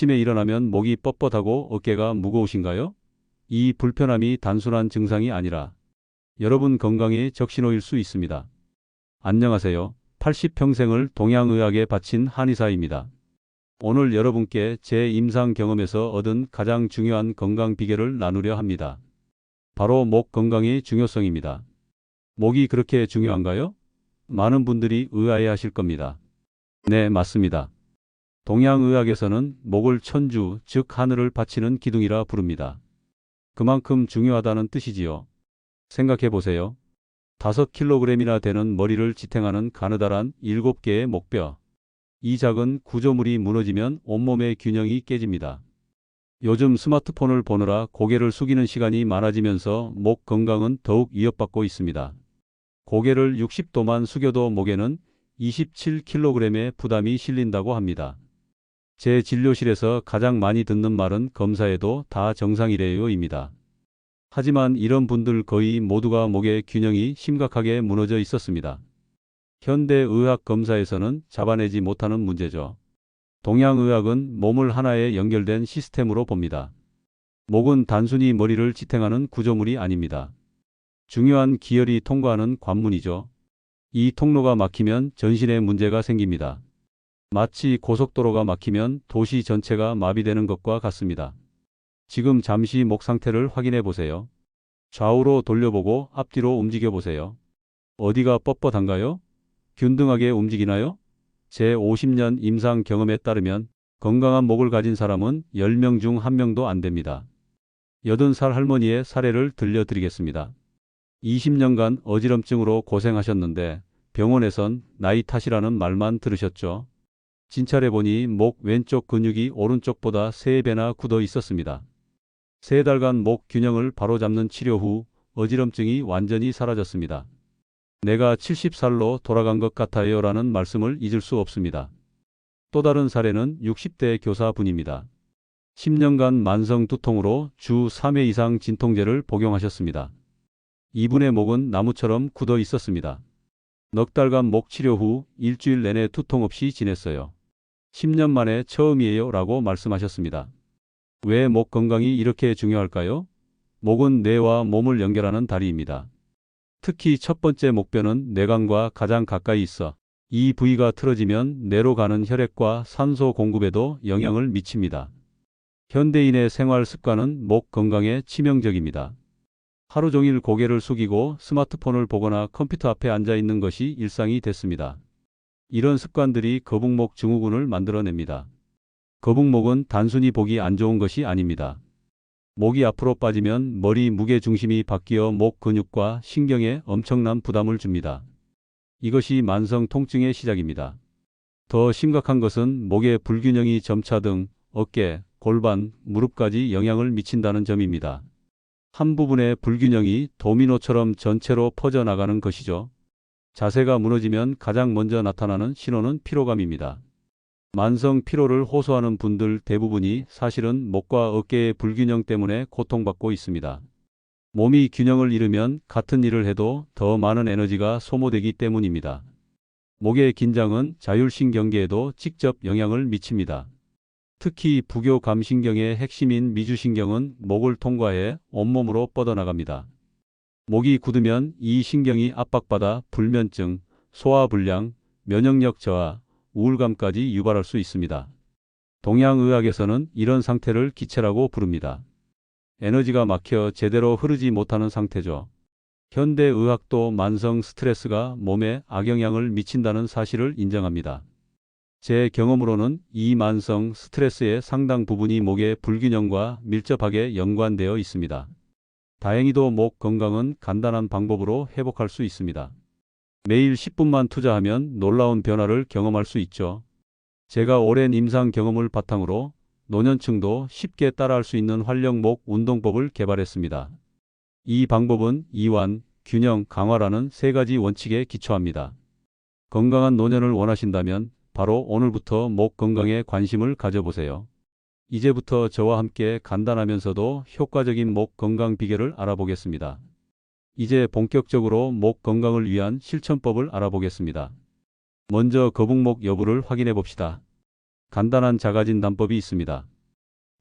아침에 일어나면 목이 뻣뻣하고 어깨가 무거우신가요? 이 불편함이 단순한 증상이 아니라 여러분 건강에 적신호일 수 있습니다. 안녕하세요. 80평생을 동양의학에 바친 한의사입니다. 오늘 여러분께 제 임상 경험에서 얻은 가장 중요한 건강 비결을 나누려 합니다. 바로 목 건강의 중요성입니다. 목이 그렇게 중요한가요? 많은 분들이 의아해하실 겁니다. 네, 맞습니다. 동양의학에서는 목을 천주, 즉 하늘을 바치는 기둥이라 부릅니다. 그만큼 중요하다는 뜻이지요. 생각해 보세요. 5kg이나 되는 머리를 지탱하는 가느다란 7개의 목뼈. 이 작은 구조물이 무너지면 온몸의 균형이 깨집니다. 요즘 스마트폰을 보느라 고개를 숙이는 시간이 많아지면서 목 건강은 더욱 위협받고 있습니다. 고개를 60도만 숙여도 목에는 27kg의 부담이 실린다고 합니다. 제 진료실에서 가장 많이 듣는 말은 검사해도 다 정상이래요입니다. 하지만 이런 분들 거의 모두가 목의 균형이 심각하게 무너져 있었습니다. 현대의학 검사에서는 잡아내지 못하는 문제죠. 동양의학은 몸을 하나의 연결된 시스템으로 봅니다. 목은 단순히 머리를 지탱하는 구조물이 아닙니다. 중요한 기혈이 통과하는 관문이죠. 이 통로가 막히면 전신에 문제가 생깁니다. 마치 고속도로가 막히면 도시 전체가 마비되는 것과 같습니다. 지금 잠시 목 상태를 확인해 보세요. 좌우로 돌려보고 앞뒤로 움직여 보세요. 어디가 뻣뻣한가요? 균등하게 움직이나요? 제 50년 임상 경험에 따르면 건강한 목을 가진 사람은 10명 중 1명도 안 됩니다. 80살 할머니의 사례를 들려드리겠습니다. 20년간 어지럼증으로 고생하셨는데 병원에선 나이 탓이라는 말만 들으셨죠. 진찰해보니 목 왼쪽 근육이 오른쪽보다 3배나 굳어 있었습니다. 3달간 목 균형을 바로잡는 치료 후 어지럼증이 완전히 사라졌습니다. 내가 70살로 돌아간 것 같아요 라는 말씀을 잊을 수 없습니다. 또 다른 사례는 60대 교사분입니다. 10년간 만성 두통으로 주 3회 이상 진통제를 복용하셨습니다. 이분의 목은 나무처럼 굳어 있었습니다. 넉 달간 목 치료 후 일주일 내내 두통 없이 지냈어요. 10년 만에 처음이에요 라고 말씀하셨습니다. 왜 목 건강이 이렇게 중요할까요? 목은 뇌와 몸을 연결하는 다리입니다. 특히 첫 번째 목뼈는 뇌관과 가장 가까이 있어 이 부위가 틀어지면 뇌로 가는 혈액과 산소 공급에도 영향을 미칩니다. 현대인의 생활 습관은 목 건강에 치명적입니다. 하루 종일 고개를 숙이고 스마트폰을 보거나 컴퓨터 앞에 앉아 있는 것이 일상이 됐습니다. 이런 습관들이 거북목 증후군을 만들어냅니다. 거북목은 단순히 보기 안 좋은 것이 아닙니다. 목이 앞으로 빠지면 머리 무게 중심이 바뀌어 목 근육과 신경에 엄청난 부담을 줍니다. 이것이 만성 통증의 시작입니다. 더 심각한 것은 목의 불균형이 점차 등, 어깨, 골반, 무릎까지 영향을 미친다는 점입니다. 한 부분의 불균형이 도미노처럼 전체로 퍼져나가는 것이죠. 자세가 무너지면 가장 먼저 나타나는 신호는 피로감입니다. 만성 피로를 호소하는 분들 대부분이 사실은 목과 어깨의 불균형 때문에 고통받고 있습니다. 몸이 균형을 잃으면 같은 일을 해도 더 많은 에너지가 소모되기 때문입니다. 목의 긴장은 자율신경계에도 직접 영향을 미칩니다. 특히 부교감신경의 핵심인 미주신경은 목을 통과해 온몸으로 뻗어나갑니다. 목이 굳으면 이 신경이 압박받아 불면증, 소화불량, 면역력 저하, 우울감까지 유발할 수 있습니다. 동양의학에서는 이런 상태를 기체라고 부릅니다. 에너지가 막혀 제대로 흐르지 못하는 상태죠. 현대의학도 만성 스트레스가 몸에 악영향을 미친다는 사실을 인정합니다. 제 경험으로는 이 만성 스트레스의 상당 부분이 목의 불균형과 밀접하게 연관되어 있습니다. 다행히도 목 건강은 간단한 방법으로 회복할 수 있습니다. 매일 10분만 투자하면 놀라운 변화를 경험할 수 있죠. 제가 오랜 임상 경험을 바탕으로 노년층도 쉽게 따라할 수 있는 활력목 운동법을 개발했습니다. 이 방법은 이완, 균형, 강화라는 3가지 원칙에 기초합니다. 건강한 노년을 원하신다면 바로 오늘부터 목 건강에 관심을 가져보세요. 이제부터 저와 함께 간단하면서도 효과적인 목 건강 비결을 알아보겠습니다. 이제 본격적으로 목 건강을 위한 실천법을 알아보겠습니다. 먼저 거북목 여부를 확인해 봅시다. 간단한 자가진단법이 있습니다.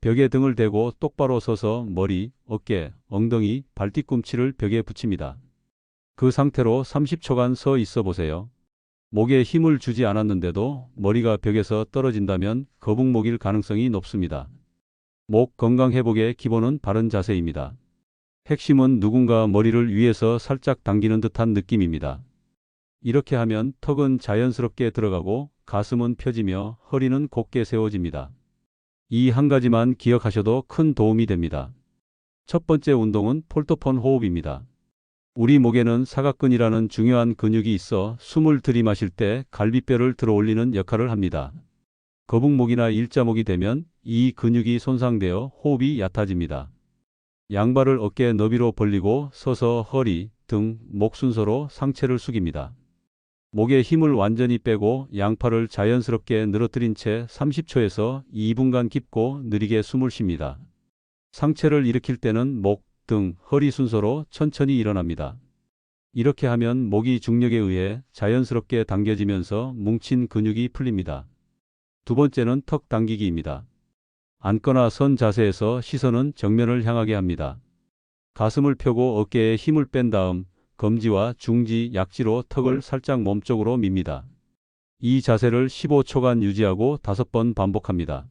벽에 등을 대고 똑바로 서서 머리, 어깨, 엉덩이, 발뒤꿈치를 벽에 붙입니다. 그 상태로 30초간 서 있어 보세요. 목에 힘을 주지 않았는데도 머리가 벽에서 떨어진다면 거북목일 가능성이 높습니다. 목 건강 회복의 기본은 바른 자세입니다. 핵심은 누군가 머리를 위에서 살짝 당기는 듯한 느낌입니다. 이렇게 하면 턱은 자연스럽게 들어가고 가슴은 펴지며 허리는 곧게 세워집니다. 이 한 가지만 기억하셔도 큰 도움이 됩니다. 첫 번째 운동은 폴더폰 호흡입니다. 우리 목에는 사각근이라는 중요한 근육이 있어 숨을 들이마실 때 갈비뼈를 들어올리는 역할을 합니다. 거북목이나 일자목이 되면 이 근육이 손상되어 호흡이 얕아집니다. 양발을 어깨 너비로 벌리고 서서 허리, 등, 목 순서로 상체를 숙입니다. 목에 힘을 완전히 빼고 양팔을 자연스럽게 늘어뜨린 채 30초에서 2분간 깊고 느리게 숨을 쉽니다. 상체를 일으킬 때는 목, 등, 허리 순서로 천천히 일어납니다. 이렇게 하면 목이 중력에 의해 자연스럽게 당겨지면서 뭉친 근육이 풀립니다. 두 번째는 턱 당기기입니다. 앉거나 선 자세에서 시선은 정면을 향하게 합니다. 가슴을 펴고 어깨에 힘을 뺀 다음 검지와 중지, 약지로 턱을 살짝 몸쪽으로 밉니다. 이 자세를 15초간 유지하고 5번 반복합니다.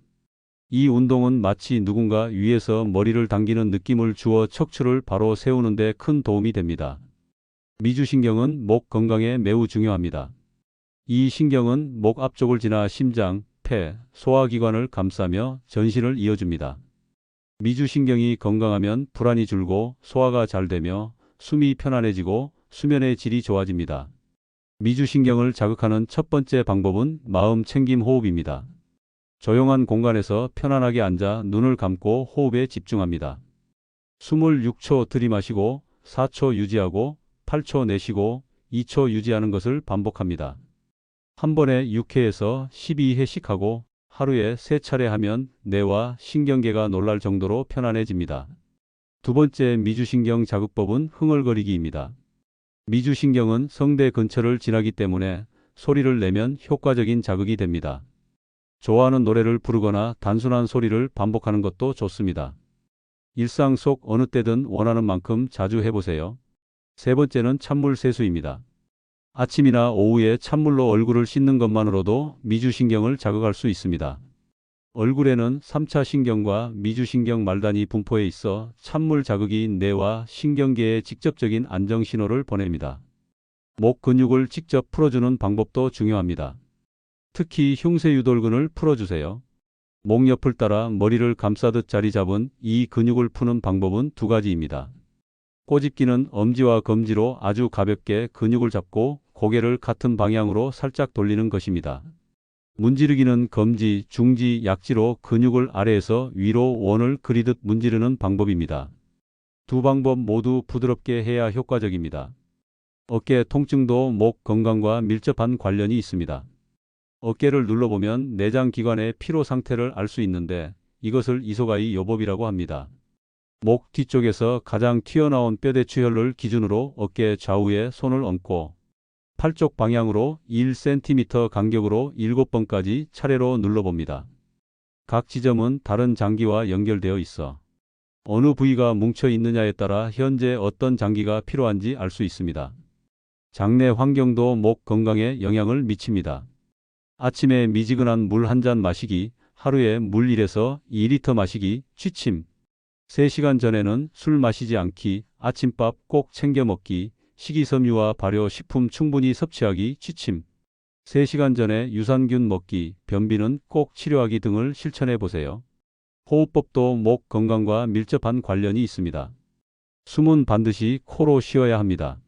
이 운동은 마치 누군가 위에서 머리를 당기는 느낌을 주어 척추를 바로 세우는 데 큰 도움이 됩니다. 미주신경은 목 건강에 매우 중요합니다. 이 신경은 목 앞쪽을 지나 심장, 폐, 소화기관을 감싸며 전신을 이어줍니다. 미주신경이 건강하면 불안이 줄고 소화가 잘 되며 숨이 편안해지고 수면의 질이 좋아집니다. 미주신경을 자극하는 첫 번째 방법은 마음 챙김 호흡입니다. 조용한 공간에서 편안하게 앉아 눈을 감고 호흡에 집중합니다. 숨을 6초 들이마시고 4초 유지하고 8초 내쉬고 2초 유지하는 것을 반복합니다. 한 번에 6회에서 12회씩 하고 하루에 3차례 하면 뇌와 신경계가 놀랄 정도로 편안해집니다. 두 번째 미주신경 자극법은 흥얼거리기입니다. 미주신경은 성대 근처를 지나기 때문에 소리를 내면 효과적인 자극이 됩니다. 좋아하는 노래를 부르거나 단순한 소리를 반복하는 것도 좋습니다. 일상 속 어느 때든 원하는 만큼 자주 해보세요. 세 번째는 찬물 세수입니다. 아침이나 오후에 찬물로 얼굴을 씻는 것만으로도 미주신경을 자극할 수 있습니다. 얼굴에는 3차 신경과 미주신경 말단이 분포해 있어 찬물 자극이 뇌와 신경계에 직접적인 안정 신호를 보냅니다. 목 근육을 직접 풀어주는 방법도 중요합니다. 특히 흉쇄유돌근을 풀어주세요. 목 옆을 따라 머리를 감싸듯 자리 잡은 이 근육을 푸는 방법은 두 가지입니다. 꼬집기는 엄지와 검지로 아주 가볍게 근육을 잡고 고개를 같은 방향으로 살짝 돌리는 것입니다. 문지르기는 검지, 중지, 약지로 근육을 아래에서 위로 원을 그리듯 문지르는 방법입니다. 두 방법 모두 부드럽게 해야 효과적입니다. 어깨 통증도 목 건강과 밀접한 관련이 있습니다. 어깨를 눌러보면 내장 기관의 피로 상태를 알 수 있는데 이것을 이소가이 요법이라고 합니다. 목 뒤쪽에서 가장 튀어나온 뼈대추혈을 기준으로 어깨 좌우에 손을 얹고 팔 쪽 방향으로 1cm 간격으로 7번까지 차례로 눌러봅니다. 각 지점은 다른 장기와 연결되어 있어 어느 부위가 뭉쳐 있느냐에 따라 현재 어떤 장기가 필요한지 알 수 있습니다. 장내 환경도 목 건강에 영향을 미칩니다. 아침에 미지근한 물 한 잔 마시기, 하루에 물 1에서 2리터 마시기, 취침. 3시간 전에는 술 마시지 않기, 아침밥 꼭 챙겨 먹기, 식이섬유와 발효식품 충분히 섭취하기, 취침. 3시간 전에 유산균 먹기, 변비는 꼭 치료하기 등을 실천해 보세요. 호흡법도 목 건강과 밀접한 관련이 있습니다. 숨은 반드시 코로 쉬어야 합니다.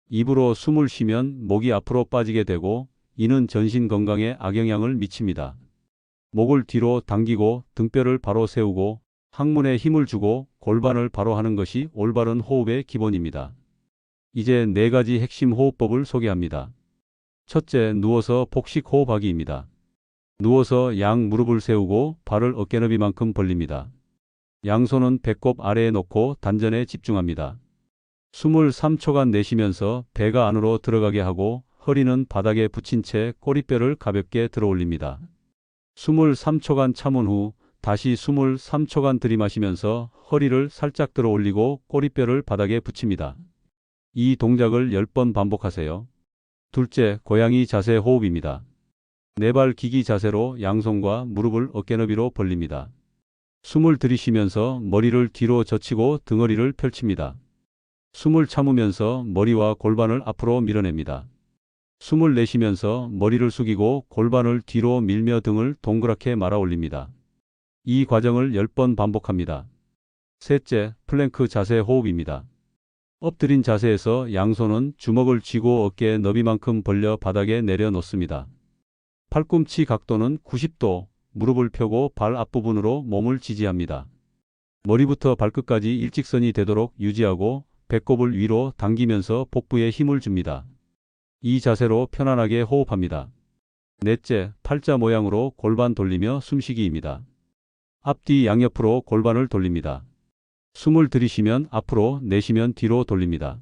입으로 숨을 쉬면 목이 앞으로 빠지게 되고 이는 전신 건강에 악영향을 미칩니다. 목을 뒤로 당기고 등뼈를 바로 세우고 항문에 힘을 주고 골반을 바로 하는 것이 올바른 호흡의 기본입니다. 이제 4가지 핵심 호흡법을 소개합니다. 첫째, 누워서 복식 호흡하기입니다. 누워서 양 무릎을 세우고 발을 어깨 너비만큼 벌립니다. 양손은 배꼽 아래에 놓고 단전에 집중합니다. 숨을 3초간 내쉬면서 배가 안으로 들어가게 하고 허리는 바닥에 붙인 채 꼬리뼈를 가볍게 들어 올립니다. 23초간 참은 후 다시 23초간 들이마시면서 허리를 살짝 들어 올리고 꼬리뼈를 바닥에 붙입니다. 이 동작을 10번 반복하세요. 둘째, 고양이 자세 호흡입니다. 4발 기기 자세로 양손과 무릎을 어깨 너비로 벌립니다. 숨을 들이쉬면서 머리를 뒤로 젖히고 등허리를 펼칩니다. 숨을 참으면서 머리와 골반을 앞으로 밀어냅니다. 숨을 내쉬면서 머리를 숙이고 골반을 뒤로 밀며 등을 동그랗게 말아 올립니다. 이 과정을 10번 반복합니다. 셋째, 플랭크 자세 호흡입니다. 엎드린 자세에서 양손은 주먹을 쥐고 어깨 너비만큼 벌려 바닥에 내려놓습니다. 팔꿈치 각도는 90도, 무릎을 펴고 발 앞부분으로 몸을 지지합니다. 머리부터 발끝까지 일직선이 되도록 유지하고 배꼽을 위로 당기면서 복부에 힘을 줍니다. 이 자세로 편안하게 호흡합니다. 넷째, 팔자 모양으로 골반 돌리며 숨쉬기입니다. 앞뒤 양옆으로 골반을 돌립니다. 숨을 들이쉬면 앞으로, 내쉬면 뒤로 돌립니다.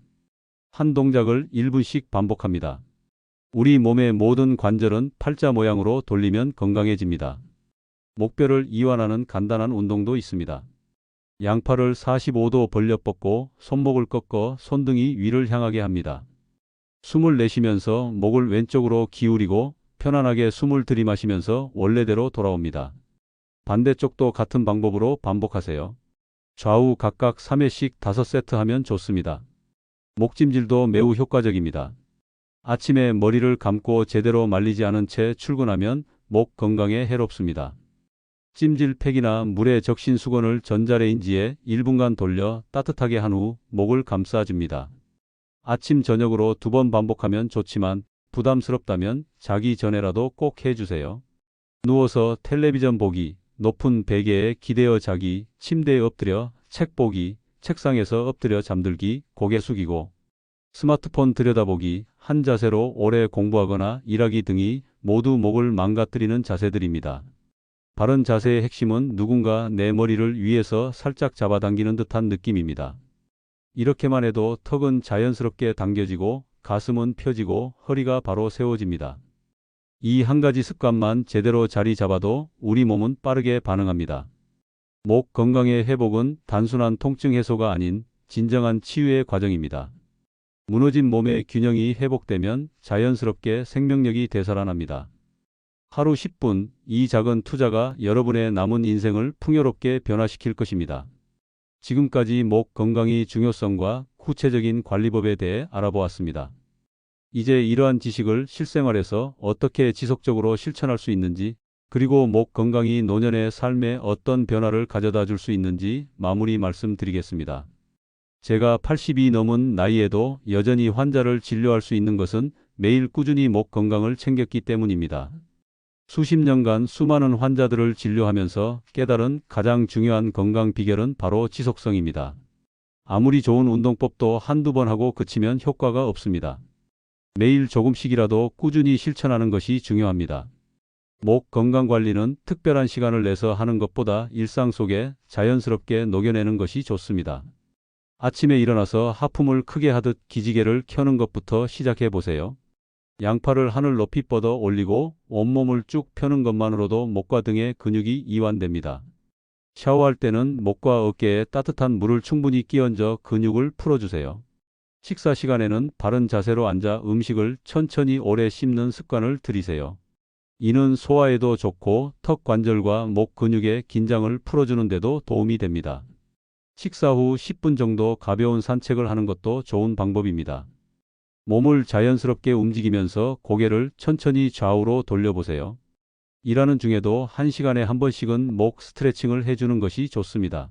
한 동작을 1분씩 반복합니다. 우리 몸의 모든 관절은 팔자 모양으로 돌리면 건강해집니다. 목뼈를 이완하는 간단한 운동도 있습니다. 양팔을 45도 벌려 뻗고 손목을 꺾어 손등이 위를 향하게 합니다. 숨을 내쉬면서 목을 왼쪽으로 기울이고 편안하게 숨을 들이마시면서 원래대로 돌아옵니다. 반대쪽도 같은 방법으로 반복하세요. 좌우 각각 3회씩 5세트 하면 좋습니다. 목찜질도 매우 효과적입니다. 아침에 머리를 감고 제대로 말리지 않은 채 출근하면 목 건강에 해롭습니다. 찜질팩이나 물에 적신 수건을 전자레인지에 1분간 돌려 따뜻하게 한 후 목을 감싸줍니다. 아침 저녁으로 2번 반복하면 좋지만 부담스럽다면 자기 전에라도 꼭 해주세요. 누워서 텔레비전 보기, 높은 베개에 기대어 자기, 침대에 엎드려 책 보기, 책상에서 엎드려 잠들기, 고개 숙이고 스마트폰 들여다보기, 한 자세로 오래 공부하거나 일하기 등이 모두 목을 망가뜨리는 자세들입니다. 바른 자세의 핵심은 누군가 내 머리를 위에서 살짝 잡아당기는 듯한 느낌입니다. 이렇게만 해도 턱은 자연스럽게 당겨지고 가슴은 펴지고 허리가 바로 세워집니다. 이 한 가지 습관만 제대로 자리 잡아도 우리 몸은 빠르게 반응합니다. 목 건강의 회복은 단순한 통증 해소가 아닌 진정한 치유의 과정입니다. 무너진 몸의 균형이 회복되면 자연스럽게 생명력이 되살아납니다. 하루 10분, 이 작은 투자가 여러분의 남은 인생을 풍요롭게 변화시킬 것입니다. 지금까지 목 건강의 중요성과 구체적인 관리법에 대해 알아보았습니다. 이제 이러한 지식을 실생활에서 어떻게 지속적으로 실천할 수 있는지, 그리고 목 건강이 노년의 삶에 어떤 변화를 가져다 줄 수 있는지 마무리 말씀드리겠습니다. 제가 80이 넘은 나이에도 여전히 환자를 진료할 수 있는 것은 매일 꾸준히 목 건강을 챙겼기 때문입니다. 수십 년간 수많은 환자들을 진료하면서 깨달은 가장 중요한 건강 비결은 바로 지속성입니다. 아무리 좋은 운동법도 한두 번 하고 그치면 효과가 없습니다. 매일 조금씩이라도 꾸준히 실천하는 것이 중요합니다. 목 건강 관리는 특별한 시간을 내서 하는 것보다 일상 속에 자연스럽게 녹여내는 것이 좋습니다. 아침에 일어나서 하품을 크게 하듯 기지개를 켜는 것부터 시작해 보세요. 양팔을 하늘 높이 뻗어 올리고 온몸을 쭉 펴는 것만으로도 목과 등의 근육이 이완됩니다. 샤워할 때는 목과 어깨에 따뜻한 물을 충분히 끼얹어 근육을 풀어주세요. 식사 시간에는 바른 자세로 앉아 음식을 천천히 오래 씹는 습관을 들이세요. 이는 소화에도 좋고 턱 관절과 목 근육의 긴장을 풀어주는 데도 도움이 됩니다. 식사 후 10분 정도 가벼운 산책을 하는 것도 좋은 방법입니다. 몸을 자연스럽게 움직이면서 고개를 천천히 좌우로 돌려보세요. 일하는 중에도 1시간에 한 번씩은 목 스트레칭을 해주는 것이 좋습니다.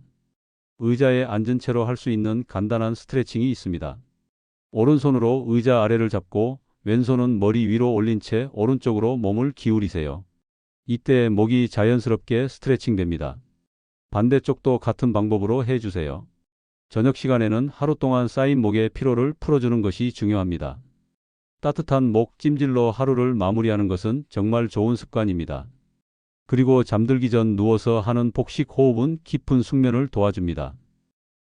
의자에 앉은 채로 할 수 있는 간단한 스트레칭이 있습니다. 오른손으로 의자 아래를 잡고 왼손은 머리 위로 올린 채 오른쪽으로 몸을 기울이세요. 이때 목이 자연스럽게 스트레칭 됩니다. 반대쪽도 같은 방법으로 해주세요. 저녁 시간에는 하루 동안 쌓인 목의 피로를 풀어주는 것이 중요합니다. 따뜻한 목 찜질로 하루를 마무리하는 것은 정말 좋은 습관입니다. 그리고 잠들기 전 누워서 하는 복식 호흡은 깊은 숙면을 도와줍니다.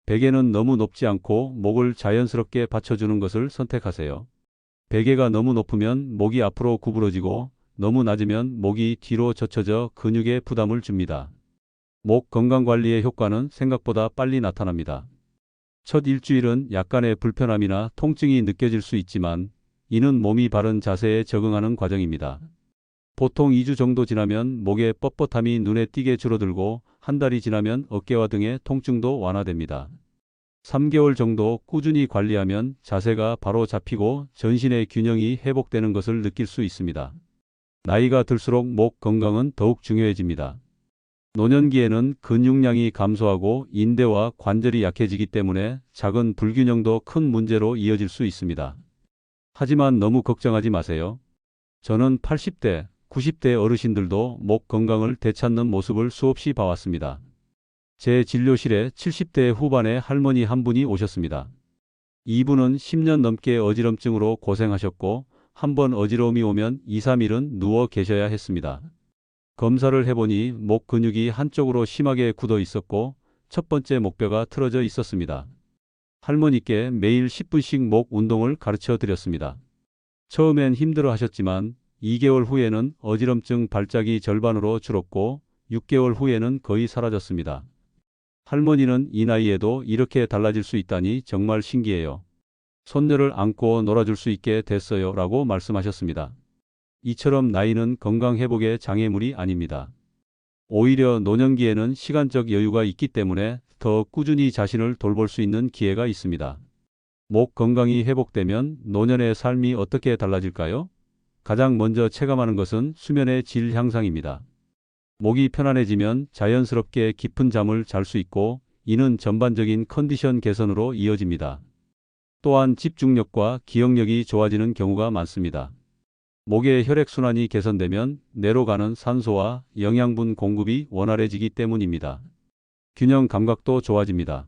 베개는 너무 높지 않고 목을 자연스럽게 받쳐주는 것을 선택하세요. 베개가 너무 높으면 목이 앞으로 구부러지고 너무 낮으면 목이 뒤로 젖혀져 근육에 부담을 줍니다. 목 건강관리의 효과는 생각보다 빨리 나타납니다. 첫 일주일은 약간의 불편함이나 통증이 느껴질 수 있지만 이는 몸이 바른 자세에 적응하는 과정입니다. 보통 2주 정도 지나면 목의 뻣뻣함이 눈에 띄게 줄어들고 한 달이 지나면 어깨와 등의 통증도 완화됩니다. 3개월 정도 꾸준히 관리하면 자세가 바로 잡히고 전신의 균형이 회복되는 것을 느낄 수 있습니다. 나이가 들수록 목 건강은 더욱 중요해집니다. 노년기에는 근육량이 감소하고 인대와 관절이 약해지기 때문에 작은 불균형도 큰 문제로 이어질 수 있습니다. 하지만 너무 걱정하지 마세요. 저는 80대, 90대 어르신들도 목 건강을 되찾는 모습을 수없이 봐왔습니다. 제 진료실에 70대 후반의 할머니 한 분이 오셨습니다. 이분은 10년 넘게 어지럼증으로 고생하셨고 한번 어지러움이 오면 2, 3일은 누워 계셔야 했습니다. 검사를 해보니 목 근육이 한쪽으로 심하게 굳어 있었고 첫 번째 목뼈가 틀어져 있었습니다. 할머니께 매일 10분씩 목 운동을 가르쳐 드렸습니다. 처음엔 힘들어 하셨지만 2개월 후에는 어지럼증 발작이 절반으로 줄었고 6개월 후에는 거의 사라졌습니다. 할머니는 이 나이에도 이렇게 달라질 수 있다니 정말 신기해요. 손녀를 안고 놀아줄 수 있게 됐어요 라고 말씀하셨습니다. 이처럼 나이는 건강 회복의 장애물이 아닙니다. 오히려 노년기에는 시간적 여유가 있기 때문에 더 꾸준히 자신을 돌볼 수 있는 기회가 있습니다. 목 건강이 회복되면 노년의 삶이 어떻게 달라질까요? 가장 먼저 체감하는 것은 수면의 질 향상입니다. 목이 편안해지면 자연스럽게 깊은 잠을 잘 수 있고 이는 전반적인 컨디션 개선으로 이어집니다. 또한 집중력과 기억력이 좋아지는 경우가 많습니다. 목의 혈액순환이 개선되면 뇌로 가는 산소와 영양분 공급이 원활해지기 때문입니다. 균형 감각도 좋아집니다.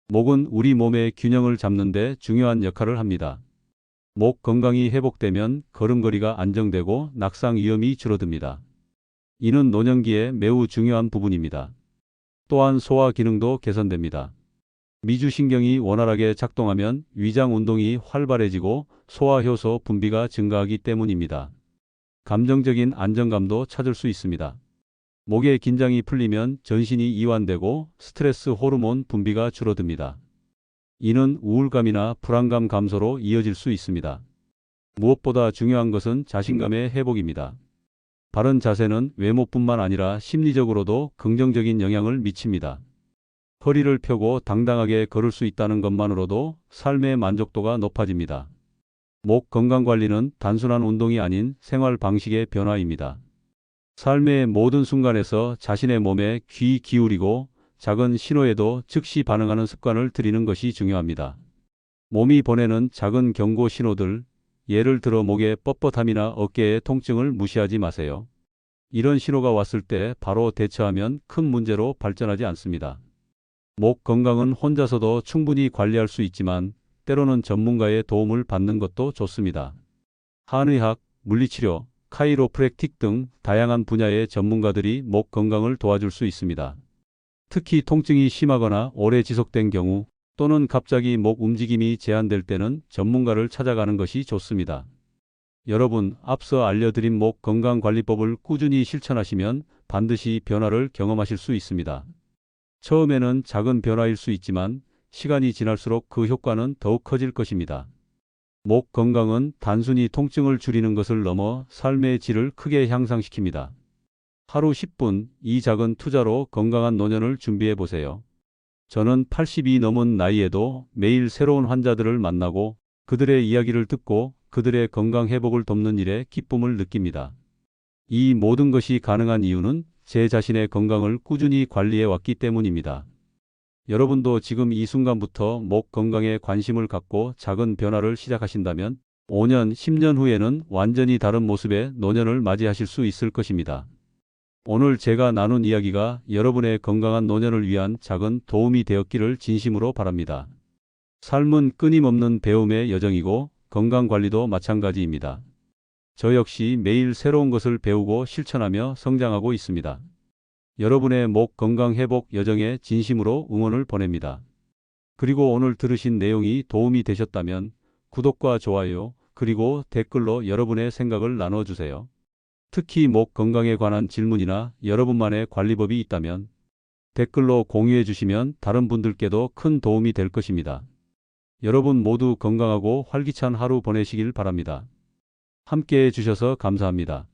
목은 우리 몸의 균형을 잡는 데 중요한 역할을 합니다. 목 건강이 회복되면 걸음걸이가 안정되고 낙상 위험이 줄어듭니다. 이는 노년기에 매우 중요한 부분입니다. 또한 소화 기능도 개선됩니다. 미주신경이 원활하게 작동하면 위장 운동이 활발해지고 소화효소 분비가 증가하기 때문입니다. 감정적인 안정감도 찾을 수 있습니다. 목의 긴장이 풀리면 전신이 이완되고 스트레스 호르몬 분비가 줄어듭니다. 이는 우울감이나 불안감 감소로 이어질 수 있습니다. 무엇보다 중요한 것은 자신감의 회복입니다. 바른 자세는 외모뿐만 아니라 심리적으로도 긍정적인 영향을 미칩니다. 허리를 펴고 당당하게 걸을 수 있다는 것만으로도 삶의 만족도가 높아집니다. 목 건강관리는 단순한 운동이 아닌 생활 방식의 변화입니다. 삶의 모든 순간에서 자신의 몸에 귀 기울이고 작은 신호에도 즉시 반응하는 습관을 들이는 것이 중요합니다. 몸이 보내는 작은 경고 신호들, 예를 들어 목의 뻣뻣함이나 어깨의 통증을 무시하지 마세요. 이런 신호가 왔을 때 바로 대처하면 큰 문제로 발전하지 않습니다. 목 건강은 혼자서도 충분히 관리할 수 있지만 때로는 전문가의 도움을 받는 것도 좋습니다. 한의학, 물리치료, 카이로프랙틱 등 다양한 분야의 전문가들이 목 건강을 도와줄 수 있습니다. 특히 통증이 심하거나 오래 지속된 경우 또는 갑자기 목 움직임이 제한될 때는 전문가를 찾아가는 것이 좋습니다. 여러분, 앞서 알려드린 목 건강관리법을 꾸준히 실천하시면 반드시 변화를 경험하실 수 있습니다. 처음에는 작은 변화일 수 있지만 시간이 지날수록 그 효과는 더욱 커질 것입니다. 목 건강은 단순히 통증을 줄이는 것을 넘어 삶의 질을 크게 향상시킵니다. 하루 10분, 이 작은 투자로 건강한 노년을 준비해 보세요. 저는 80이 넘은 나이에도 매일 새로운 환자들을 만나고 그들의 이야기를 듣고 그들의 건강 회복을 돕는 일에 기쁨을 느낍니다. 이 모든 것이 가능한 이유는 제 자신의 건강을 꾸준히 관리해 왔기 때문입니다. 여러분도 지금 이 순간부터 목 건강에 관심을 갖고 작은 변화를 시작하신다면 5년, 10년 후에는 완전히 다른 모습의 노년을 맞이하실 수 있을 것입니다. 오늘 제가 나눈 이야기가 여러분의 건강한 노년을 위한 작은 도움이 되었기를 진심으로 바랍니다. 삶은 끊임없는 배움의 여정이고 건강관리도 마찬가지입니다. 저 역시 매일 새로운 것을 배우고 실천하며 성장하고 있습니다. 여러분의 목 건강 회복 여정에 진심으로 응원을 보냅니다. 그리고 오늘 들으신 내용이 도움이 되셨다면 구독과 좋아요, 그리고 댓글로 여러분의 생각을 나눠주세요. 특히 목 건강에 관한 질문이나 여러분만의 관리법이 있다면 댓글로 공유해 주시면 다른 분들께도 큰 도움이 될 것입니다. 여러분 모두 건강하고 활기찬 하루 보내시길 바랍니다. 함께 해 주셔서 감사합니다.